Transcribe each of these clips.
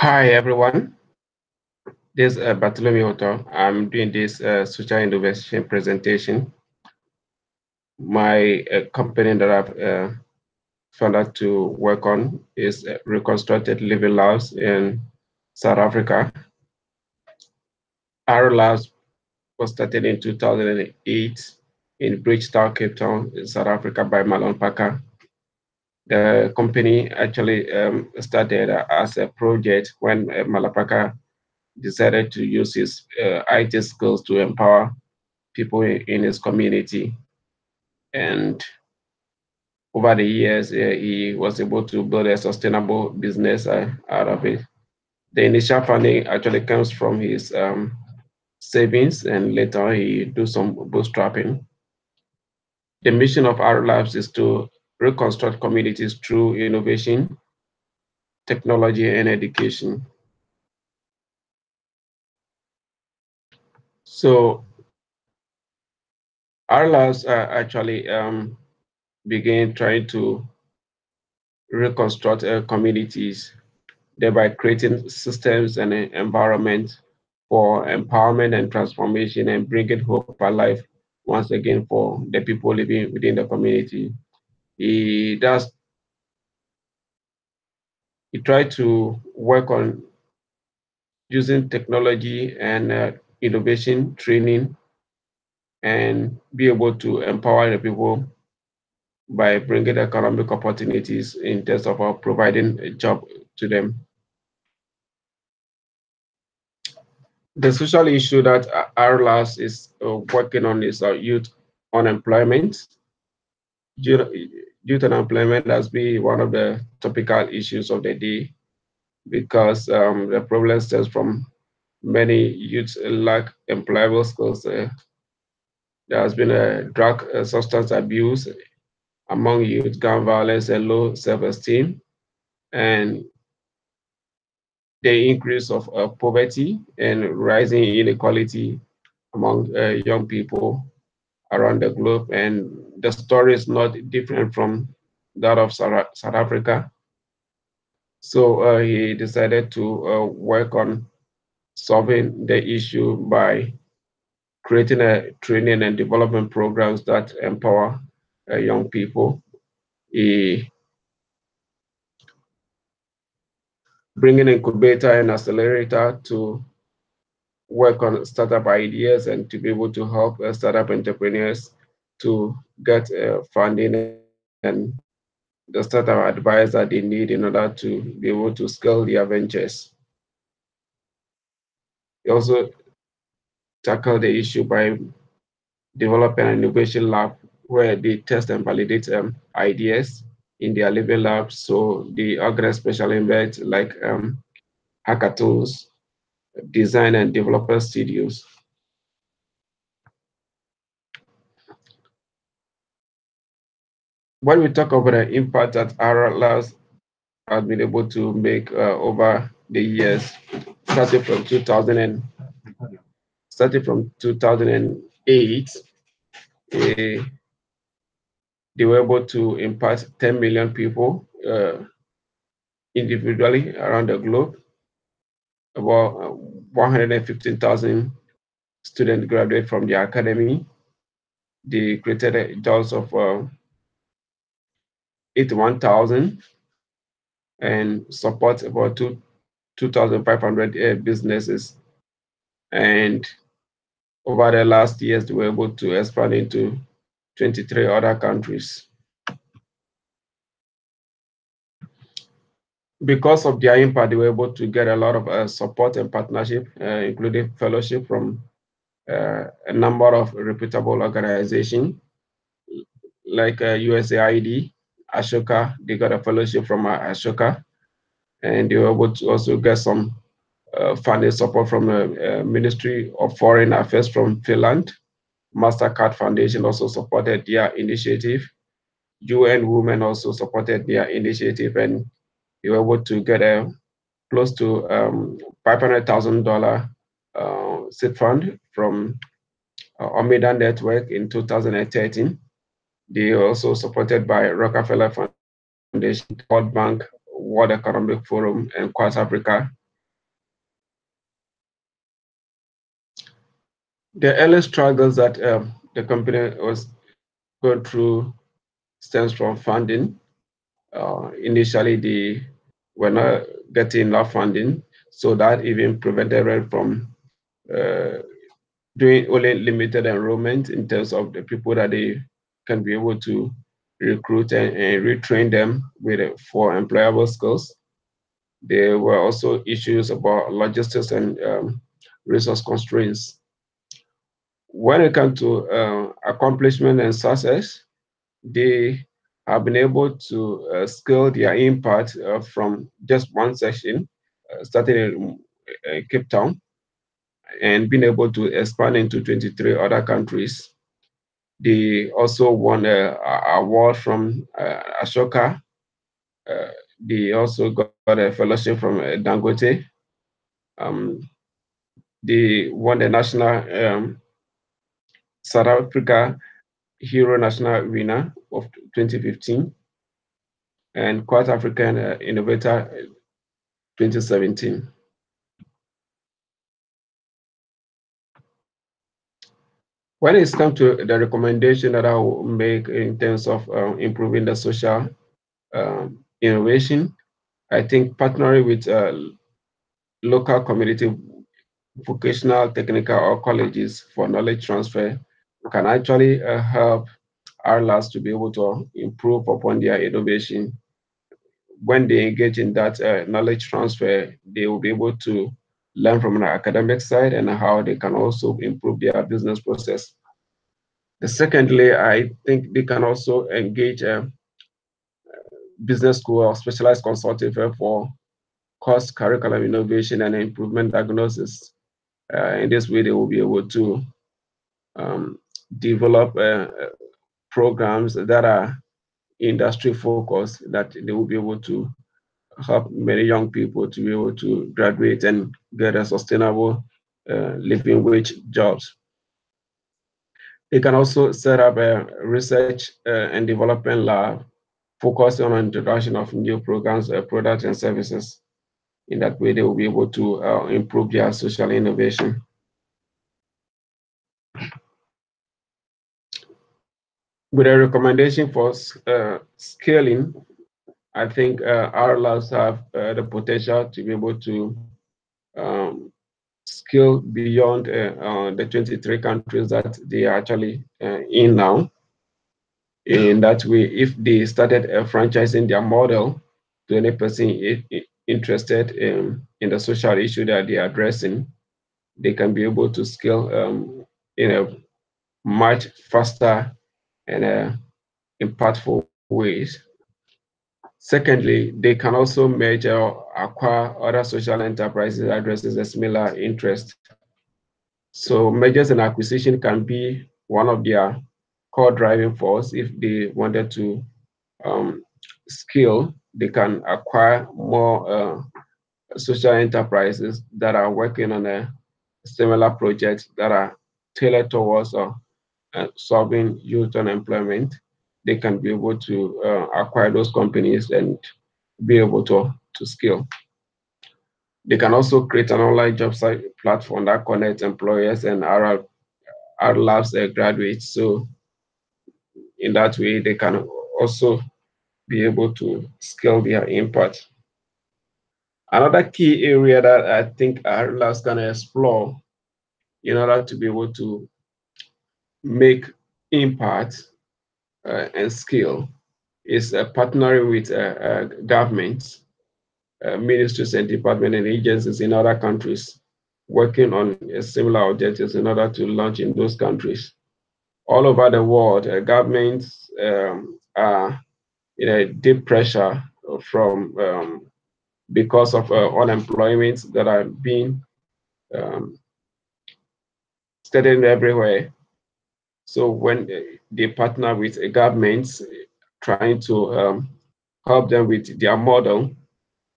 Hi everyone, this is Bartholomew Otto. I'm doing this social innovation presentation. My company that I've founded to work on is Reconstructed Living Labs in South Africa. Our labs was started in 2008 in Bridgetown, Cape Town, in South Africa by Marlon Parker. The company actually started as a project when Marlon Parker decided to use his IT skills to empower people in his community. And over the years, he was able to build a sustainable business out of it. The initial funding actually comes from his savings, and later he do some bootstrapping. The mission of our labs is to reconstruct communities through innovation, technology, and education. So our labs are actually begin trying to reconstruct communities, thereby creating systems and an environment for empowerment and transformation and bringing hope alive once again for the people living within the community. He does he tried to work on using technology and innovation training and be able to empower the people by bringing economic opportunities in terms of providing a job to them. The social issue that RLAS is working on is youth unemployment. Youth, youth unemployment has been one of the topical issues of the day because the problem stems from many youths lack employable skills. There has been a drug substance abuse among youth, gun violence, and low self-esteem, and the increase of poverty and rising inequality among young people around the globe. And the story is not different from that of South Africa. So he decided to work on solving the issue by creating a training and development programs that empower young people. He bringing incubator and accelerator to work on startup ideas and to be able to help startup entrepreneurs to get funding and the startup advice that they need in order to be able to scale their ventures. They also tackle the issue by developing an innovation lab where they test and validate ideas in their living labs. So they organize special events like hackathons, design and developer studios. When we talk about the impact that our labs have been able to make over the years, starting from 2000 and starting from 2008, uh, they were able to impact 10 million people individually around the globe. About 115,000 students graduate from the academy. They created jobs of 81,000 and support about 2,500 businesses. And over the last years, they were able to expand into 23 other countries. Because of their impact, they were able to get a lot of support and partnership, including fellowship from a number of reputable organizations like USAID, Ashoka. They got a fellowship from Ashoka, and they were able to also get some funding support from the Ministry of Foreign Affairs from Finland. MasterCard Foundation also supported their initiative. UN Women also supported their initiative, and they were able to get a close to $500,000 seed fund from Omida Network in 2013. They are also supported by Rockefeller Foundation, World Bank, World Economic Forum, and Quad Africa. The early struggles that the company was going through stems from funding. Initially, they were not getting enough funding, so that even prevented them from uh, doing only limited enrollment in terms of the people that they can be able to recruit and retrain them with for employable skills. There were also issues about logistics and resource constraints. When it comes to accomplishment and success, they have been able to scale their impact from just one session, starting in Cape Town, and being able to expand into 23 other countries. They also won an award from Ashoka. Uh, they also got a fellowship from Dangote. Um, they won the national South Africa Hero National Winner of 2015 and Quad African Innovator 2017. When it's come to the recommendation that I will make in terms of improving the social innovation, I think partnering with local community vocational, technical, or colleges for knowledge transfer can actually help our labs to be able to improve upon their innovation. When they engage in that knowledge transfer, they will be able to learn from an academic side and how they can also improve their business process. Secondly, I think they can also engage a business school or specialized consulting firm for course curriculum innovation and improvement diagnosis. In this way, they will be able to um, develop programs that are industry focused that they will be able to help many young people to be able to graduate and get a sustainable living wage jobs. They can also set up a research and development lab focused on introduction of new programs, products, and services. In that way, they will be able to improve their social innovation. With a recommendation for scaling, I think our labs have the potential to be able to um, scale beyond the 23 countries that they are actually in now. In that way, if they started franchising their model to any person interested in the social issue that they are addressing, they can be able to scale in a much faster and impactful ways. Secondly, they can also merge or acquire other social enterprises that addresses a similar interest. So mergers and acquisition can be one of their core driving force. If they wanted to scale, they can acquire more social enterprises that are working on a similar projects that are tailored towards solving youth unemployment. They can be able to acquire those companies and be able to scale. They can also create an online job site platform that connects employers and our labs graduates. So in that way, they can also be able to scale their impact. Another key area that I think our labs can explore in order to be able to make impact and scale is partnering with governments, ministries and departments and agencies in other countries working on similar objectives in order to launch in those countries. All over the world, governments are in a deep pressure from because of unemployment that are being um, studied everywhere. So when they partner with governments trying to help them with their model,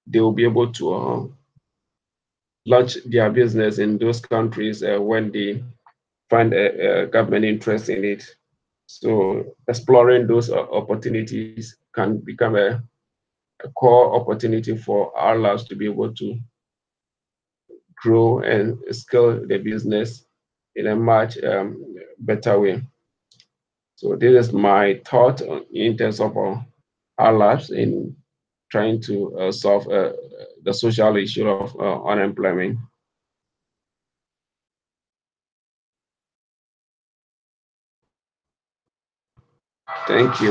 they will be able to launch their business in those countries when they find a government interest in it. So exploring those opportunities can become a core opportunity for our labs to be able to grow and scale the business in a much better way. So this is my thought in terms of our labs in trying to solve the social issue of unemployment. Thank you.